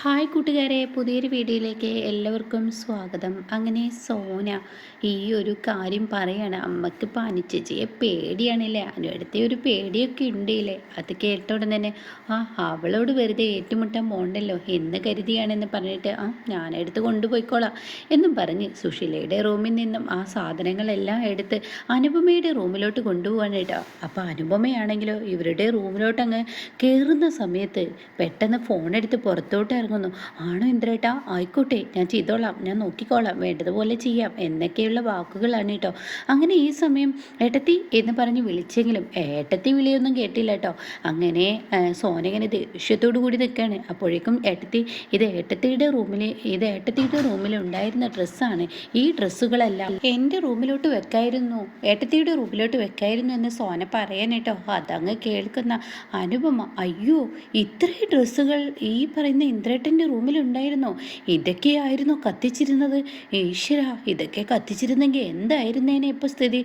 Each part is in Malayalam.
ഹായ് കൂട്ടുകാരെ, പുതിയൊരു വീഡിയോയിലേക്ക് എല്ലാവർക്കും സ്വാഗതം. അങ്ങനെ സോന ഈ ഒരു കാര്യം പറയാണ്, അമ്മക്ക് അനുചേച്ചിയെ പേടിയാണില്ലേ, അനുവടുത്തെ ഒരു പേടിയൊക്കെ ഉണ്ടല്ലേ. അത് കേട്ട ഉടൻ തന്നെ അവളോട് വെറുതെ ഏറ്റുമുട്ടാൻ പോണ്ടല്ലോ എന്ന് കരുതിയാണെന്ന് പറഞ്ഞിട്ട് ഞാനെടുത്ത് കൊണ്ടുപോയിക്കോളാം എന്നും പറഞ്ഞ് സുശീലയുടെ റൂമിൽ നിന്നും ആ സാധനങ്ങളെല്ലാം എടുത്ത് അനുപമയുടെ റൂമിലോട്ട് കൊണ്ടുപോകാൻ കേട്ടോ. അപ്പോൾ അനുപമയാണെങ്കിലോ ഇവരുടെ റൂമിലോട്ട് അങ്ങ് കയറുന്ന സമയത്ത് പെട്ടെന്ന് ഫോണെടുത്ത് പുറത്തോട്ട് ഇറങ്ങുന്നു. ആണോ ഇന്ദ്രേട്ടാ, ആയിക്കോട്ടെ, ഞാൻ ചെയ്തോളാം, ഞാൻ നോക്കിക്കോളാം, വേണ്ടതുപോലെ ചെയ്യാം എന്നൊക്കെയുള്ള വാക്കുകളാണ് കേട്ടോ. അങ്ങനെ ഈ സമയം ഏട്ടത്തി എന്ന് പറഞ്ഞ് വിളിച്ചെങ്കിലും ഏട്ടത്തി വിളിയൊന്നും കേട്ടില്ല കേട്ടോ. അങ്ങനെ സോന ഇങ്ങനെ ദേഷ്യത്തോടു കൂടി നിൽക്കുകയാണ്. അപ്പോഴേക്കും ഇത് ഏട്ടത്തിയുടെ റൂമിൽ ഉണ്ടായിരുന്ന ഡ്രസ്സാണ്. ഈ ഡ്രസ്സുകളെല്ലാം എൻ്റെ റൂമിലോട്ട് വെക്കായിരുന്നു, ഏട്ടത്തിയുടെ റൂമിലോട്ട് വെക്കായിരുന്നു എന്ന് സോന പറയാൻ കേട്ടോ. അതങ്ങ് കേൾക്കുന്ന അനുപമ, അയ്യോ, ഇത്രയും ഡ്രസ്സുകൾ ഈ പറയുന്ന ഇന്ദ്രേട്ടൻ്റെ റൂമിലുണ്ടായിരുന്നോ? ഇതൊക്കെയായിരുന്നു കത്തിച്ചിരുന്നത്? ഈശ്വര, ഇതൊക്കെ കത്തിച്ചിരുന്നെങ്കിൽ എന്തായിരുന്നേനെ ഇപ്പോൾ സ്ഥിതി?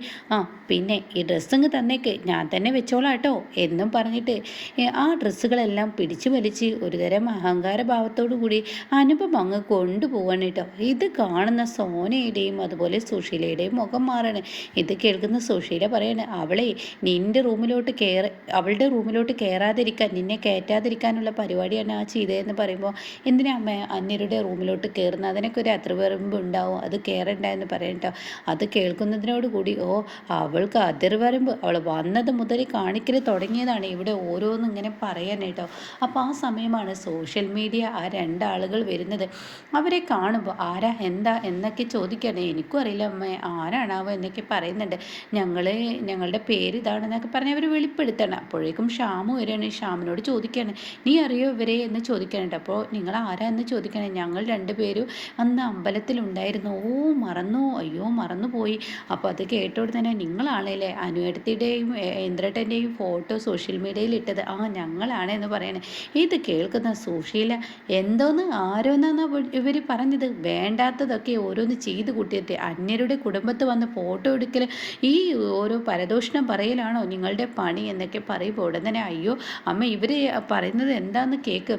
പിന്നെ ഈ ഡ്രസ്സങ്ങ് തന്നേക്ക്, ഞാൻ തന്നെ വെച്ചോളാം കേട്ടോ എന്നും പറഞ്ഞിട്ട് ആ ഡ്രസ്സുകളെല്ലാം പിടിച്ചു വലിച്ച് ഒരുതരം അഹങ്കാര ഭാവത്തോടു കൂടി അനുപമ അങ്ങ് കൊണ്ടുപോവാണ് കേട്ടോ. ഇത് കാണുന്ന സോനയുടെയും അതുപോലെ സുശീലയുടെയും മുഖം മാറാണ്. ഇത് കേൾക്കുന്ന സുശീല പറയാണ്, അവളുടെ റൂമിലോട്ട് കയറാതിരിക്കാൻ, നിന്നെ കയറ്റാതിരിക്കാനുള്ള പരിപാടിയാണ് ആ ചെയ്തതെന്ന് പറയുമ്പോൾ, എന്തിനാ അമ്മ അന്യരുടെ റൂമിലോട്ട് കയറുന്നത്? അതിനൊക്കെ ഒരു അതിർവരമ്പ് ഉണ്ടാവും, അത് കയറണ്ട എന്ന് പറയട്ടോ. അത് കേൾക്കുന്നതിനോട് കൂടി അവൾക്ക് അതിർവരമ്പ് അവൾ വന്നത് മുതൽ കാണിക്കൽ തുടങ്ങിയതാണ് ഇവിടെ ഓരോന്നും ഇങ്ങനെ പറയാനായിട്ടോ. അപ്പോൾ ആ സമയമാണ് സോഷ്യൽ മീഡിയ ആ രണ്ടാളുകൾ വരുന്നത്. അവരെ കാണുമ്പോൾ ആരാ എന്താ എന്നൊക്കെ ചോദിക്കുകയാണ്. എനിക്കും അറിയില്ല അമ്മ, ആരാണാവോ എന്നൊക്കെ പറയുന്നുണ്ട്. ഞങ്ങളുടെ പേര് ഇതാണെന്നൊക്കെ പറഞ്ഞ് അവർ വെളിപ്പെടുത്തണം. അപ്പോഴേക്കും ഷ്യാമു വരികയാണ്. ഷ്യാമിനോട് ചോദിക്കുകയാണ്, നീ അറിയോ ഇവരെ എന്ന് ചോദിക്കാനുണ്ട്. അപ്പോൾ നിങ്ങൾ ആരാ എന്ന് ചോദിക്കണേ. ഞങ്ങൾ രണ്ടുപേരും അന്ന് അമ്പലത്തിലുണ്ടായിരുന്നു. അയ്യോ മറന്നുപോയി. അപ്പോൾ അത് കേട്ടോട് തന്നെ, നിങ്ങളാണല്ലേ അനുവേടത്തിയുടെയും ഇന്ദ്രേട്ടൻ്റെയും ഫോട്ടോ സോഷ്യൽ മീഡിയയിൽ ഇട്ടത്? ഞങ്ങളാണ് എന്ന് പറയണേ. ഇത് കേൾക്കുന്ന സുശീല, എന്തോന്ന് ആരോന്നാണ് ഇവർ പറഞ്ഞത്? വേണ്ടാത്തതൊക്കെ ഓരോന്ന് ചെയ്ത് കൂട്ടിയിട്ട് അന്യരുടെ കുടുംബത്ത് വന്ന് ഫോട്ടോ എടുക്കൽ, ഈ ഓരോ പരദൂഷണം പറയലാണോ നിങ്ങളുടെ പണി എന്നൊക്കെ പറയുമ്പോൾ ഉടൻ തന്നെ, അയ്യോ അമ്മ, ഇവർ പറയുന്നത് എന്താണെന്ന് കേൾക്ക്.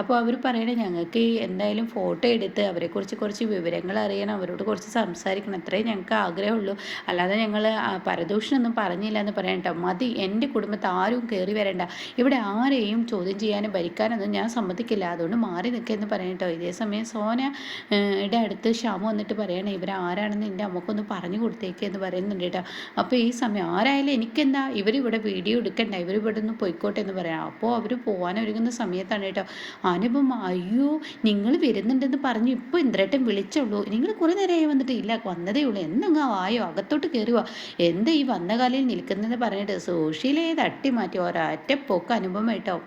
അപ്പോൾ അവർ പറയണേ, ഞങ്ങൾക്ക് എന്തായാലും ഫോട്ടോ എടുത്ത് അവരെക്കുറിച്ച് കുറച്ച് വിവരങ്ങൾ അറിയണം, അവരോട് കുറച്ച് സംസാരിക്കണം, അത്രേ ഞങ്ങൾക്ക് ആഗ്രഹമുള്ളൂ, അല്ലാതെ ഞങ്ങൾ പരദൂഷണമൊന്നും പറഞ്ഞില്ല എന്ന് പറയാൻ കേട്ടോ. മതി, എൻ്റെ കുടുംബത്തെ ആരും കയറി വരണ്ട, ഇവിടെ ആരെയും ചോദ്യം ചെയ്യാനും ഭരിക്കാനൊന്നും ഞാൻ സമ്മതിക്കില്ല, അതുകൊണ്ട് മാറി നിൽക്കുകയെന്ന് പറയാൻ കേട്ടോ. ഇതേ സമയം സോനയുടെ അടുത്ത് ഷ്യാമു വന്നിട്ട് പറയണേ, ഇവരാരാണെന്ന് എൻ്റെ അമ്മക്കൊന്ന് പറഞ്ഞു കൊടുത്തേക്കെന്ന് പറയുന്നുണ്ട് കേട്ടോ. അപ്പോൾ ഈ സമയം ആരായാലും എനിക്കെന്താ, ഇവരിവിടെ വീഡിയോ എടുക്കണ്ട, ഇവരിവിടെ നിന്ന് പോയിക്കോട്ടെ എന്ന് പറയാം. അപ്പോൾ അവർ പോകാനൊരുങ്ങുന്ന സമയത്താണ് കേട്ടോ അനുപമ, അയ്യോ നിങ്ങൾ വരുന്നുണ്ടെന്ന് പറഞ്ഞു ഇപ്പോൾ ഇന്ദ്രേട്ടൻ വിളിച്ചുള്ളൂ, നിങ്ങൾ കുറേ നേരമായി വന്നിട്ട്? ഇല്ല, വന്നതേ ഉള്ളൂ, എന്നങ്ങ് ആയോ, അകത്തോട്ട് കയറുക, എന്താ ഈ വന്ന കാലിൽ നിൽക്കുന്നതെന്ന് പറഞ്ഞിട്ട് സുശീലയെ തട്ടി മാറ്റി ഒരൊറ്റ പോക്ക് അനുപമ കേട്ടോ.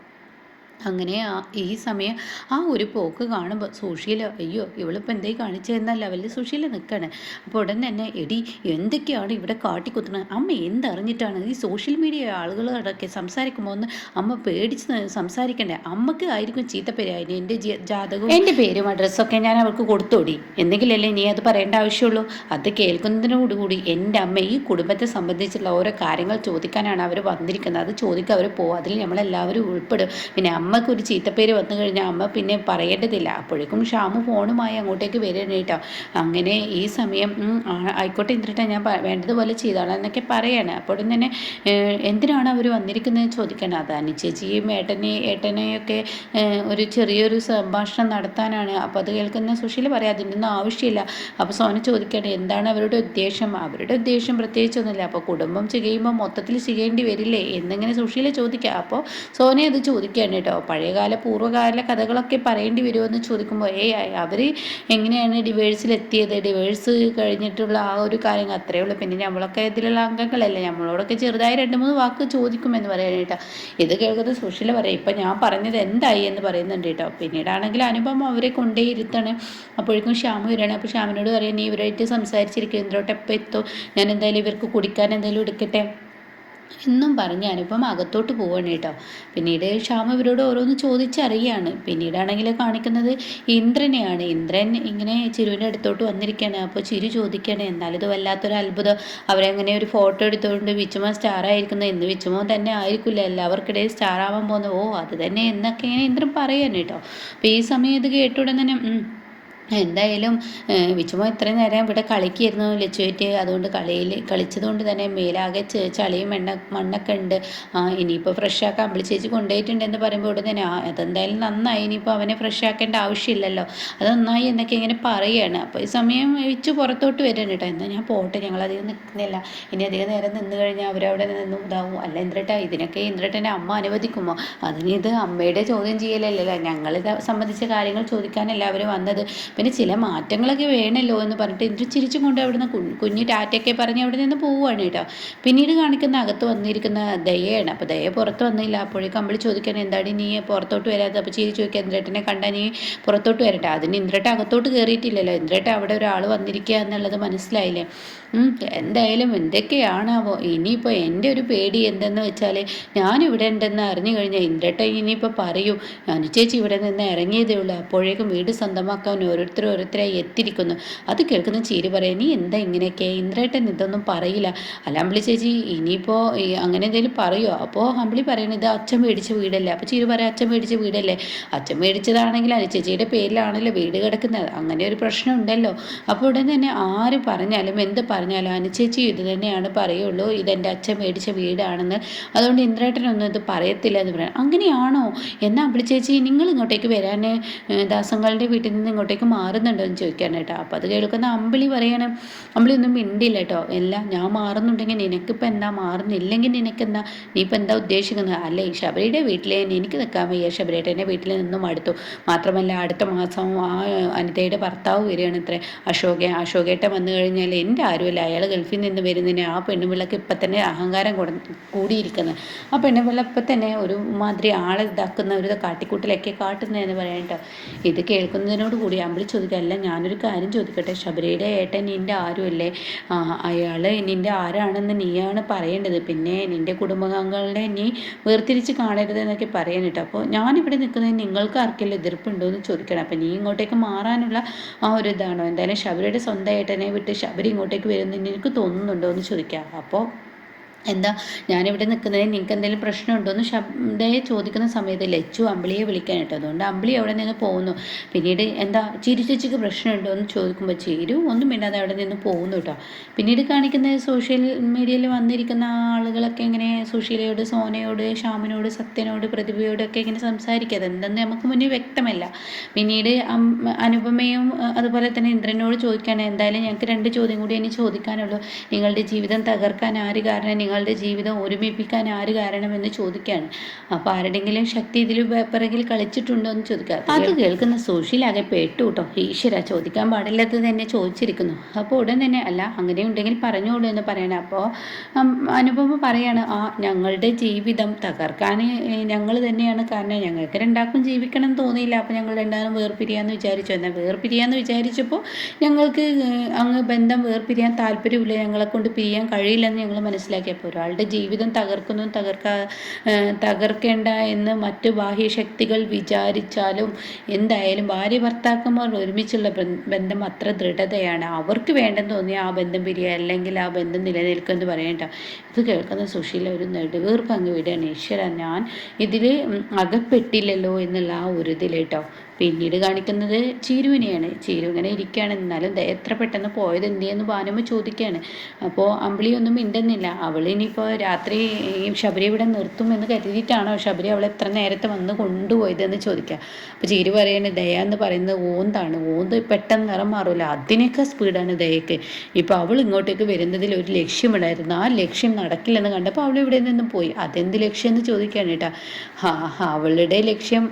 അങ്ങനെ ഈ സമയം ആ ഒരു പോക്ക് കാണുമ്പോൾ സുശീല, അയ്യോ ഇവളിപ്പോൾ എന്തേ കാണിച്ചതെന്ന ലെവലിൽ സുശീല നിൽക്കുകയാണ്. അപ്പോൾ ഉടൻ തന്നെ, എടി എന്തൊക്കെയാണ് ഇവിടെ കാട്ടിക്കുത്തുന്നത്? അമ്മ എന്തറിഞ്ഞിട്ടാണ് ഈ സോഷ്യൽ മീഡിയ ആളുകളോടൊക്കെ സംസാരിക്കുമ്പോൾ ഒന്ന് അമ്മ പേടിച്ച് സംസാരിക്കണ്ടേ? അമ്മക്ക് ആയിരിക്കും ചീത്തപ്പേരായി, എൻ്റെ ജാതകവും എൻ്റെ പേരും അഡ്രസ്സൊക്കെ ഞാൻ അവർക്ക് കൊടുത്തോടി, എന്തെങ്കിലല്ലേ നീ അത് പറയേണ്ട ആവശ്യമുള്ളൂ. അത് കേൾക്കുന്നതിനോടുകൂടി എൻ്റെ അമ്മ ഈ കുടുംബത്തെ സംബന്ധിച്ചുള്ള ഓരോ കാര്യങ്ങൾ ചോദിക്കാനാണ് അവർ വന്നിരിക്കുന്നത്, അത് ചോദിക്കുക, അവർ പോകും, അതിൽ നമ്മളെല്ലാവരും ഉൾപ്പെടും. പിന്നെ അമ്മക്ക് ഒരു ചീത്തപ്പേര് വന്നു കഴിഞ്ഞാൽ അമ്മ പിന്നെ പറയേണ്ടതില്ല. അപ്പോഴേക്കും ഷ്യാമു ഫോണുമായി അങ്ങോട്ടേക്ക് വരണം കേട്ടോ. അങ്ങനെ ഈ സമയം, ആയിക്കോട്ടെ ഇന്ദ്രേട്ടാ, ഞാൻ വേണ്ടതുപോലെ ചെയ്തോളാം എന്നൊക്കെ പറയാണ്. അപ്പോൾ തന്നെ, എന്തിനാണ് അവർ വന്നിരിക്കുന്നതെന്ന് ചോദിക്കണം. അത് അനുചേച്ചിയും ഏട്ടനെയൊക്കെ ഒരു ചെറിയൊരു സംഭാഷണം നടത്താനാണ്. അപ്പോൾ അത് കേൾക്കുന്ന സുശീല പറയാം, അതിൻ്റെ ഒന്നും ആവശ്യമില്ല. അപ്പോൾ സോന ചോദിക്കുകയാണ്, എന്താണ് അവരുടെ ഉദ്ദേശം? അവരുടെ ഉദ്ദേശം പ്രത്യേകിച്ചൊന്നുമില്ല, അപ്പോൾ കുടുംബം ചെയ്യുമ്പോൾ മൊത്തത്തിൽ ചെയ്യേണ്ടി വരില്ലേ എന്നിങ്ങനെ സുശീല ചോദിക്കുക. അപ്പോൾ സോന അത് ചോദിക്കുകയാണ് കേട്ടോ. പഴയകാല പൂർവ്വകാല കഥകളൊക്കെ പറയേണ്ടി വരുമെന്ന് ചോദിക്കുമ്പോൾ, അവർ എങ്ങനെയാണ് ഡിവേഴ്സിലെത്തിയത്, ഡിവേഴ്സ് കഴിഞ്ഞിട്ടുള്ള ആ ഒരു കാര്യങ്ങൾ അത്രയേ ഉള്ളൂ, പിന്നെ നമ്മളൊക്കെ ഇതിലുള്ള അംഗങ്ങളല്ലേ, നമ്മളോടൊക്കെ ചെറുതായി 2-3 വാക്ക് ചോദിക്കുമെന്ന് പറയാൻ കേട്ടോ. ഇത് കേൾക്കുന്നത് സുശീല പറയാം, ഇപ്പം ഞാൻ പറഞ്ഞത് എന്തായി എന്ന് പറയുന്നുണ്ട് കേട്ടോ. പിന്നീടാണെങ്കിൽ അനുപമ അവരെ കൊണ്ടേ ഇരുത്താണ്. അപ്പോഴേക്കും ഷ്യാമു വരികയാണ്. അപ്പോൾ ഷ്യാമിനോട് പറയാം, നീ ഇവരായിട്ട് സംസാരിച്ചിരിക്കും, എന്തോട്ട് എപ്പോൾ എത്തോ, ഞാൻ എന്തായാലും ഇവർക്ക് കുടിക്കാൻ എന്തെങ്കിലും എടുക്കട്ടെ എന്നും പറഞ്ഞ് അനുപമ അകത്തോട്ട് പോവാണ് കേട്ടോ. പിന്നീട് ശ്യാമ ഇവരോട് ഓരോന്ന് ചോദിച്ചറിയാണ്. പിന്നീടാണെങ്കിൽ കാണിക്കുന്നത് ഇന്ദ്രനെയാണ്. ഇന്ദ്രൻ ഇങ്ങനെ ചിരുവിൻ്റെ അടുത്തോട്ട് വന്നിരിക്കുകയാണ്. അപ്പോൾ ചിരു ചോദിക്കുകയാണ്, എന്നാലും ഇത് വല്ലാത്തൊരു അത്ഭുതം, അവരങ്ങനെ ഒരു ഫോട്ടോ എടുത്തുകൊണ്ട് വിച്ചുമോൻ സ്റ്റാർ ആയിരിക്കുന്നത്, ഇന്ന് വിച്ചുമോൻ തന്നെ ആയിരിക്കില്ല എല്ലാവർക്കിടയിൽ സ്റ്റാർ ആവാൻ പോകുന്നത്, ഓ അത് തന്നെ എന്നൊക്കെ ഇങ്ങനെ ഇന്ദ്രൻ പറയാൻ കേട്ടോ. അപ്പോൾ ഈ സമയം ഇത് കേട്ടുടൻ തന്നെ എന്തായാലും വിച്ചുമോ ഇത്രയും നേരം ഇവിടെ കളിക്കായിരുന്നു ലച്ചുവായിട്ട്, അതുകൊണ്ട് കളിച്ചതുകൊണ്ട് തന്നെ മേലാകെ ചളിയും മണ്ണൊക്കെ ഉണ്ട്. ഇനിയിപ്പോൾ ഫ്രഷ് ആക്കാൻ അമ്പിളി ചേച്ചി കൊണ്ടുപോയിട്ടുണ്ടെന്ന് പറയുമ്പോൾ ഉടനെ തന്നെ അതെന്തായാലും നന്നായി, ഇനിയിപ്പോൾ അവനെ ഫ്രഷ് ആക്കേണ്ട ആവശ്യമില്ലല്ലോ, അത് നന്നായി എന്നൊക്കെ ഇങ്ങനെ പറയുകയാണ്. അപ്പോൾ ഈ സമയം വിച്ചു പുറത്തോട്ട് വരാൻ കേട്ടോ. എന്നാൽ ഞാൻ പോട്ടെ, ഞങ്ങളധികം നിൽക്കുന്നില്ല, ഇനി അധികം നേരം നിന്ന് കഴിഞ്ഞാൽ അവരവിടെ നിന്നും ഇതാവും. അല്ല ഇന്ദ്രേട്ടാ, ഇതിനൊക്കെ ഇന്ദ്രേട്ടനെ അമ്മ അനുവദിക്കുമോ? അതിനിത് അമ്മയുടെ ചോദ്യം ചെയ്യലല്ലല്ലോ, ഞങ്ങളിത് സംബന്ധിച്ച കാര്യങ്ങൾ ചോദിക്കാനല്ല അവർ വന്നത്, പിന്നെ ചില മാറ്റങ്ങളൊക്കെ വേണമല്ലോ എന്ന് പറഞ്ഞിട്ട് ഇന്ദ്ര ചിരിച്ചും കൊണ്ട് അവിടുന്ന് കുഞ്ഞു ടാറ്റയൊക്കെ പറഞ്ഞ് അവിടെ നിന്ന് പോവുകയാണ് കേട്ടോ. പിന്നീട് കാണിക്കുന്ന അകത്ത് വന്നിരിക്കുന്ന ദയയാണ്. അപ്പോൾ ദയ പുറത്ത് വന്നില്ല. അപ്പോഴേക്കും അമ്പിളി ചോദിക്കാൻ, എന്താടി നീ പുറത്തോട്ട് വരാതെ? അപ്പോൾ ചിരി ചോദിക്കുക, ഇന്ദ്രേട്ടനെ കണ്ടാൽ നീ പുറത്തോട്ട് വരട്ടെ? അതിന് ഇന്ദ്രേട്ട അകത്തോട്ട് കയറിയിട്ടില്ലല്ലോ, ഇന്ദ്രേട്ട അവിടെ ഒരാൾ വന്നിരിക്കുക എന്നുള്ളത് മനസ്സിലായില്ലേ? എന്തായാലും എന്തൊക്കെയാണാവോ. ഇനിയിപ്പോൾ എൻ്റെ ഒരു പേടി എന്തെന്ന് വെച്ചാൽ, ഞാനിവിടെ ഉണ്ടെന്ന് അറിഞ്ഞു കഴിഞ്ഞാൽ ഇന്ദ്രേട്ട ഇനിയിപ്പോൾ പറയൂ അനുചേച്ചി ഇവിടെ നിന്ന് ഇറങ്ങിയതേ ഉള്ളൂ, അപ്പോഴേക്കും വീട് സ്വന്തമാക്കാൻ ഓരോരുത്തരായി എത്തിയിരിക്കുന്നു. അത് കേൾക്കുന്ന ചീരി പറയാം, നീ എന്താ ഇങ്ങനെയൊക്കെ, ഇന്ദ്രേട്ടൻ ഇതൊന്നും പറയില്ല. അല്ല അമ്പിളി ചേച്ചി ഇനിയിപ്പോൾ അങ്ങനെ എന്തെങ്കിലും പറയുമോ? അപ്പോൾ അമ്പിളി പറയണത് ഇത് അച്ഛൻ മേടിച്ച വീടല്ലേ. അപ്പോൾ ചീരി പറയാം, അച്ഛൻ മേടിച്ച വീടല്ലേ, അച്ഛൻ മേടിച്ചതാണെങ്കിൽ അനുചേച്ചിയുടെ പേരിലാണല്ലോ വീട് കിടക്കുന്നത്, അങ്ങനെ ഒരു പ്രശ്നം ഉണ്ടല്ലോ. അപ്പോൾ ഉടൻ തന്നെ ആര് പറഞ്ഞാലും എന്ത് പറഞ്ഞാലും അനുചേച്ചി ഇത് തന്നെയാണ് പറയുള്ളൂ, ഇതെൻ്റെ അച്ഛൻ മേടിച്ച വീടാണെന്ന്, അതുകൊണ്ട് ഇന്ദ്രേട്ടനൊന്നും ഇത് പറയത്തില്ല എന്ന് പറയാം. അങ്ങനെയാണോ? എന്നാൽ അമ്പിളി ചേച്ചി നിങ്ങൾ ഇങ്ങോട്ടേക്ക് വരാൻ ദാസങ്ങളുടെ വീട്ടിൽ നിന്ന് ഇങ്ങോട്ടേക്ക് മാറുന്നുണ്ടോ എന്ന് ചോദിക്കാൻ കേട്ടോ. അപ്പോൾ അത് കേൾക്കുന്ന അമ്പിളി പറയണം, അമ്പിളി ഒന്നും മിണ്ടില്ല കേട്ടോ. എല്ലാം ഞാൻ മാറുന്നുണ്ടെങ്കിൽ നിനക്കിപ്പോൾ എന്താ, മാറുന്നില്ലെങ്കിൽ നിനക്കെന്താ, നീ ഇപ്പം എന്താ ഉദ്ദേശിക്കുന്നത്? അല്ലേ ശബരിയുടെ വീട്ടിൽ എനിക്ക് നിൽക്കാൻ വയ്യ, ശബരിയേട്ടൻ്റെ വീട്ടിൽ നിന്നും അടുത്തു. മാത്രമല്ല അടുത്ത മാസം ആ അനിതയുടെ ഭർത്താവ് വരികയാണ് ഇത്രേ, അശോകേട്ടൻ വന്നു കഴിഞ്ഞാൽ എൻ്റെ ആരുമല്ല, അയാൾ ഗൾഫിൽ നിന്ന് വരുന്നതിന് ആ പെണ്ണുപിള്ളക്ക് ഇപ്പം തന്നെ അഹങ്കാരം കൂടിയിരിക്കുന്നത്, ആ പെണ്ണുപിള്ള ഇപ്പം തന്നെ ഒരു മാതിരി ആളെ ഇതാക്കുന്ന ഒരു കാട്ടിക്കൂട്ടിലൊക്കെ കാട്ടുന്നതെന്ന് പറയാം കേട്ടോ. ഇത് കേൾക്കുന്നതിനോട് കൂടി അമ്പിളി ചോദിക്കുക, അല്ല ഞാനൊരു കാര്യം ചോദിക്കട്ടെ, ശബരിയുടെ ഏട്ടൻ നിൻ്റെ ആരുമല്ലേ, അയാൾ നിൻ്റെ ആരാണെന്ന് നീയാണ് പറയേണ്ടത്, പിന്നെ നിൻ്റെ കുടുംബാംഗങ്ങളെ നീ വേർതിരിച്ച് കാണരുത് എന്നൊക്കെ പറയാൻ കേട്ടോ. അപ്പോൾ ഞാനിവിടെ നിൽക്കുന്നത് നിങ്ങൾക്ക് ആർക്കെല്ലാം എതിർപ്പുണ്ടോ എന്ന് ചോദിക്കണം. അപ്പം നീ ഇങ്ങോട്ടേക്ക് മാറാനുള്ള ആ ഒരു ഇതാണോ? എന്തായാലും ശബരിയുടെ സ്വന്തം ഏട്ടനെ വിട്ട് ശബരി ഇങ്ങോട്ടേക്ക് വരുന്നതിന് എനിക്ക് തോന്നുന്നുണ്ടോ എന്ന് ചോദിക്കാം. അപ്പോൾ എന്താ ഞാനിവിടെ നിൽക്കുന്നതിന് നിങ്ങൾക്ക് എന്തെങ്കിലും പ്രശ്നമുണ്ടോ എന്ന് ശബ്ദയെ ചോദിക്കുന്ന സമയത്ത് ലച്ചു അമ്പിളിയെ വിളിക്കാൻ കേട്ടോ. അതുകൊണ്ട് അമ്പിളി അവിടെ നിന്ന് പോകുന്നു. പിന്നീട് എന്താ ചിരി ചേച്ചിക്ക് പ്രശ്നമുണ്ടോ എന്ന് ചോദിക്കുമ്പോൾ ചേരു ഒന്നും മിണ്ടാതെ അവിടെ നിന്ന് പോകുന്നു കേട്ടോ. പിന്നീട് കാണിക്കുന്ന സോഷ്യൽ മീഡിയയിൽ വന്നിരിക്കുന്ന ആളുകളൊക്കെ ഇങ്ങനെ സുശീലയോട്, സോനയോട്, ശ്യാമിനോട്, സത്യനോട്, പ്രതിഭയോടൊക്കെ ഇങ്ങനെ സംസാരിക്കുക, അതെന്തെന്ന് നമുക്ക് മുന്നേ വ്യക്തമല്ല. പിന്നീട് അനുപമയും അതുപോലെ തന്നെ ഇന്ദ്രനോട് ചോദിക്കുകയാണ്, എന്തായാലും ഞങ്ങൾക്ക് 2 ചോദ്യം കൂടി ഇനി ചോദിക്കാനുള്ളൂ, നിങ്ങളുടെ ജീവിതം തകർക്കാൻ ആര് കാരണം, നിങ്ങളുടെ ജീവിതം ഒരുമിപ്പിക്കാൻ ആര് കാരണമെന്ന് ചോദിക്കുകയാണ്. അപ്പോൾ ആരുടെങ്കിലും ശക്തി ഇതിൽ പിറകിൽ കളിച്ചിട്ടുണ്ടോ എന്ന് ചോദിക്കുക. അത് കേൾക്കുന്ന സുശീലാകെ പെട്ടു കേട്ടോ. ഈശ്വര, ചോദിക്കാൻ പാടില്ലാത്തത് തന്നെ ചോദിച്ചിരിക്കുന്നു. അപ്പോൾ ഉടൻ തന്നെ അല്ല അങ്ങനെ ഉണ്ടെങ്കിൽ പറഞ്ഞോളൂ എന്ന് പറയണം. അപ്പോൾ അനുപമ പറയാണ്, ഞങ്ങളുടെ ജീവിതം തകർക്കാൻ ഞങ്ങൾ തന്നെയാണ് കാരണം, ഞങ്ങൾക്ക് രണ്ടാൾക്കും ജീവിക്കണം എന്ന് തോന്നിയില്ല, അപ്പോൾ ഞങ്ങൾ രണ്ടാളും വേർപിരിയാന്ന് വിചാരിച്ചു. എന്നാൽ വേർപിരിയാന്ന് വിചാരിച്ചപ്പോൾ ഞങ്ങൾക്ക് അങ്ങ് ബന്ധം വേർപിരിയാൻ താല്പര്യമില്ല, ഞങ്ങളെ കൊണ്ട് പിരിയാൻ കഴിയില്ലെന്ന് ഞങ്ങൾ മനസ്സിലാക്കി. അപ്പോൾ ഒരാളുടെ ജീവിതം തകർക്കേണ്ട എന്ന് മറ്റു ബാഹ്യശക്തികൾ വിചാരിച്ചാലും എന്തായാലും ഭാര്യ ഭർത്താക്കന്മാർ ഒരുമിച്ചുള്ള ബന്ധം അത്ര ദൃഢതയാണ്, അവർക്ക് വേണ്ടെന്ന് തോന്നിയാൽ ആ ബന്ധം പിരിയുക, അല്ലെങ്കിൽ ആ ബന്ധം നിലനിൽക്കുമെന്ന് പറയണ്ട. ഇത് കേൾക്കുന്ന സുശീല ഒരു നെടുവീർപ്പ് അങ്ങ് വിടുകയാണ്. ഈശ്വര, ഞാൻ ഇതിൽ അകപ്പെട്ടില്ലല്ലോ എന്നുള്ള ആ ഒരു ഇതിലേട്ടോ. പിന്നീട് കാണിക്കുന്നത് ചീരുവിനെയാണ്. ചീരു ഇങ്ങനെ ഇരിക്കുകയാണ്. എന്നാലും എത്ര പെട്ടെന്ന് പോയത് എന്തിയെന്ന് ഭാനുമ്മ ചോദിക്കുകയാണ്. അപ്പോൾ അമ്പിളിയൊന്നും മിണ്ടുന്നില്ല. അവളിനിപ്പോൾ രാത്രി ശബരി ഇവിടെ നിർത്തുമെന്ന് കരുതിയിട്ടാണോ ശബരി അവളെ എത്ര നേരത്തെ വന്ന് കൊണ്ടുപോയതെന്ന് ചോദിക്കുക. അപ്പോൾ ചീരു പറയുന്നത് ദയ എന്ന് പറയുന്നത് ഓന്താണ്, ഓന്ത് പെട്ടെന്ന് നിറം മാറില്ല, അതിനൊക്കെ സ്പീഡാണ് ദയക്ക്. ഇപ്പോൾ അവൾ ഇങ്ങോട്ടേക്ക് വരുന്നതിൽ ഒരു ലക്ഷ്യമുണ്ടായിരുന്നു, ആ ലക്ഷ്യം നടക്കില്ലെന്ന് കണ്ടപ്പോൾ അവൾ ഇവിടെ നിന്ന് പോയി. അതെന്ത് ലക്ഷ്യം എന്ന് ചോദിക്കുകയാണ് കേട്ടോ. അവളുടെ ലക്ഷ്യം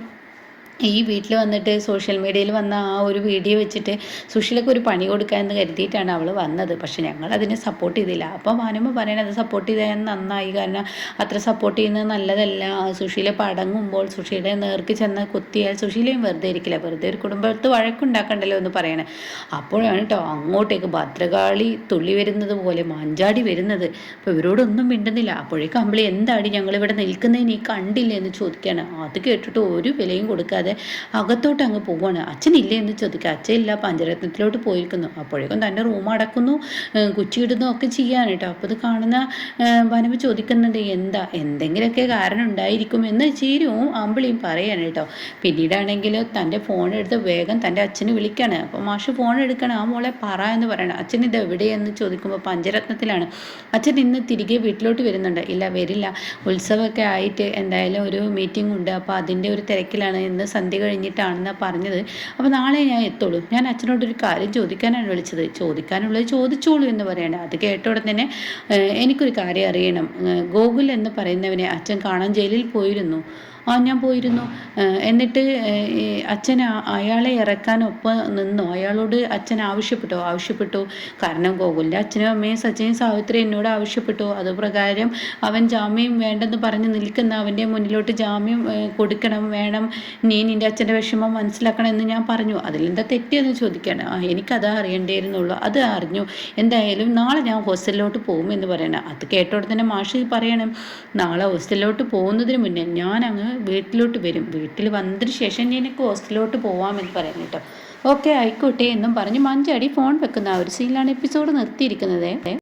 ഈ വീട്ടിൽ വന്നിട്ട് സോഷ്യൽ മീഡിയയിൽ വന്ന ആ ഒരു വീഡിയോ വെച്ചിട്ട് സുശീലക്ക് ഒരു പണി കൊടുക്കുക എന്ന് കരുതിയിട്ടാണ് അവൾ വന്നത്. പക്ഷെ ഞങ്ങൾ അതിനെ സപ്പോർട്ട് ചെയ്തില്ല. അപ്പോൾ ഭാനുമ്മ പറയണത് സപ്പോർട്ട് ചെയ്താൽ നന്നായി, കാരണം അത്ര സപ്പോർട്ട് ചെയ്യുന്നത് നല്ലതല്ല. സുശീല പടങ്ങുമ്പോൾ സുശീലയെ നേർക്ക് ചെന്ന് കുത്തിയാൽ സുശീലയും വെറുതെ ഇരിക്കില്ല, വെറുതെ ഒരു കുടുംബത്ത് വഴക്കുണ്ടാക്കണ്ടല്ലോ എന്ന് പറയണേ. അപ്പോഴാണ് കേട്ടോ അങ്ങോട്ടേക്ക് ഭദ്രകാളി തുള്ളി വരുന്നത് പോലെ മഞ്ചാടി വരുന്നത്. അപ്പോൾ ഇവരോടൊന്നും മിണ്ടുന്നില്ല. അപ്പോഴേക്കും അമ്പിളി എന്താടി ഞങ്ങളിവിടെ നിൽക്കുന്നതിന് നീ കണ്ടില്ലേ എന്ന് ചോദിക്കുകയാണ്. അത് കേട്ടിട്ട് ഒരു വിലയും കൊടുക്കാതെ അകത്തോട്ട് അങ്ങ് പോവുകയാണ്. അച്ഛനില്ലേ എന്ന് ചോദിക്കുക. അച്ഛനില്ല, പഞ്ചരത്നത്തിലോട്ട് പോയിരിക്കുന്നു. അപ്പോഴേക്കും തൻ്റെ റൂം അടക്കുന്നു, കുച്ചിയിടുന്നു ഒക്കെ ചെയ്യാൻ കേട്ടോ. അപ്പോൾ ഇത് കാണുന്ന ഭാനുമ്മ ചോദിക്കുന്നുണ്ട് എന്താ, എന്തെങ്കിലുമൊക്കെ കാരണം ഉണ്ടായിരിക്കും എന്ന് ചീരവും അമ്പിളിയും പറയാണ് കേട്ടോ. പിന്നീടാണെങ്കിൽ തൻ്റെ ഫോൺ എടുത്ത് വേഗം തൻ്റെ അച്ഛന് വിളിക്കുകയാണ്. അപ്പോൾ മാഷ് ഫോൺ എടുക്കണം, ആ മോളെ പറ എന്ന് പറയണം. അച്ഛൻ ഇത് എവിടെയെന്ന് ചോദിക്കുമ്പോൾ പഞ്ചരത്നത്തിലാണ്. അച്ഛൻ ഇന്ന് തിരികെ വീട്ടിലോട്ട് വരുന്നുണ്ട്. ഇല്ല വരില്ല, ഉത്സവമൊക്കെ ആയിട്ട് എന്തായാലും ഒരു മീറ്റിംഗ് ഉണ്ട്, അപ്പോൾ അതിൻ്റെ ഒരു തിരക്കിലാണ്, ഇന്ന് സന്ധ്യ കഴിഞ്ഞിട്ടാണെന്നാണ് പറഞ്ഞത്. അപ്പോൾ നാളെ ഞാൻ എത്തുള്ളൂ. ഞാൻ അച്ഛനോടൊരു കാര്യം ചോദിക്കാനാണ് വിളിച്ചത്, ചോദിക്കാനുള്ളത് ചോദിച്ചോളൂ എന്ന് പറയണം. അത് കേട്ട ഉടനെ തന്നെ എനിക്കൊരു കാര്യം അറിയണം. ഗോകുൽ എന്ന് പറയുന്നവനെ അച്ഛൻ കാണാൻ ജയിലിൽ പോയിരുന്നു. ഞാൻ പോയിരുന്നു. എന്നിട്ട് അച്ഛൻ അയാളെ ഇറക്കാനൊപ്പം നിന്നോ? അയാളോട് അച്ഛൻ ആവശ്യപ്പെട്ടു. കാരണം ഗോകുലിൻ്റെ അച്ഛനും അമ്മയും സച്ചിനും സാവിത്രി എന്നോട് ആവശ്യപ്പെട്ടു. അതുപ്രകാരം അവൻ ജാമ്യം വേണ്ടെന്ന് പറഞ്ഞ് നിൽക്കുന്ന അവൻ്റെ മുന്നിലോട്ട് ജാമ്യം കൊടുക്കണം, വേണം, നീ നിൻ്റെ അച്ഛൻ്റെ വിഷമം മനസ്സിലാക്കണം എന്ന് ഞാൻ പറഞ്ഞു. അതിലെന്താ തെറ്റെന്ന് ചോദിക്കുകയാണ്. എനിക്കതാ അറിയേണ്ടിയിരുന്നുള്ളൂ, അത് അറിഞ്ഞു. എന്തായാലും നാളെ ഞാൻ ഹോസ്റ്റലിലോട്ട് പോകും എന്ന് പറയണം. അത് കേട്ടോടെ തന്നെ മാഷ് പറയണം, നാളെ ഹോസ്റ്റലിലോട്ട് പോകുന്നതിന് മുന്നേ ഞാൻ അങ്ങ് വീട്ടിലോട്ട് വരും, വീട്ടിൽ വന്നതിന് ശേഷം എനിക്ക് ഹോസ്റ്റലിലോട്ട് പോവാമെന്ന് പറയുന്നു കേട്ടോ. ഓക്കെ ആയിക്കോട്ടെ എന്നും പറഞ്ഞ് മഞ്ചാടി ഫോൺ വെക്കുന്ന ആ ഒരു സീനിലാണ് എപ്പിസോഡ് നിർത്തിയിരിക്കുന്നത്.